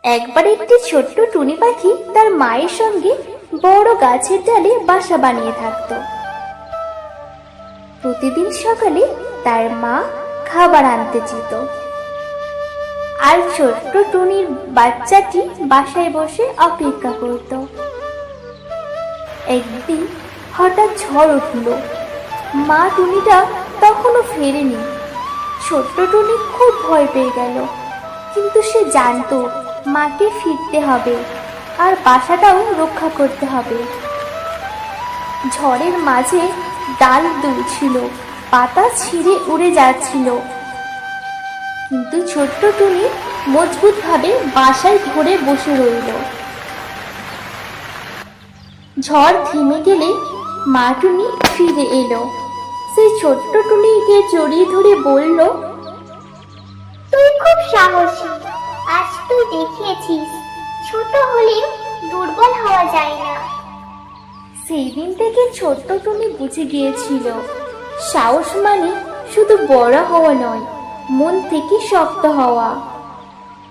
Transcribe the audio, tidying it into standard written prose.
একবার একটি ছোট্ট টুনি পাখি তার মায়ের সঙ্গে বড় গাছের ডালে বাসা বানিয়ে থাকত। প্রতিদিন সকালে তার মা খাবার আনতে যেত, আর ছোট্ট টুনির বাচ্চাটি বাসায় বসে অপেক্ষা করত। একদিন হঠাৎ ঝড় উঠল। মা টুনিটা তখনও ফেরেনি। ছোট্ট টুনি খুব ভয় পেয়ে গেল, কিন্তু সে জানতো মাকে ফিরতে হবে আর বাসাটাও রক্ষা করতে হবে। ঝড়ের মাঝে ডাল দুলছিল, পাতা ছিঁড়ে উড়ে যাচ্ছিল, কিন্তু ছোট্ট টুনি মজবুতভাবে বাসায় ধরে বসে রইল। ঝড় থেমে গেলে মা টুনি ফিরে এলো। সেই ছোট্ট টুনিকে জড়িয়ে ধরে বলল, তুই খুব সাহসী, আজ তুই দেখিয়েছিস ছোট হলেও দুর্বল হওয়া যায় না। সেই দিন থেকে ছোট্ট টুনি বুঝে গিয়েছিল, সাহস মানে শুধু বড় হওয়া নয়, মন থেকে শক্ত হওয়া।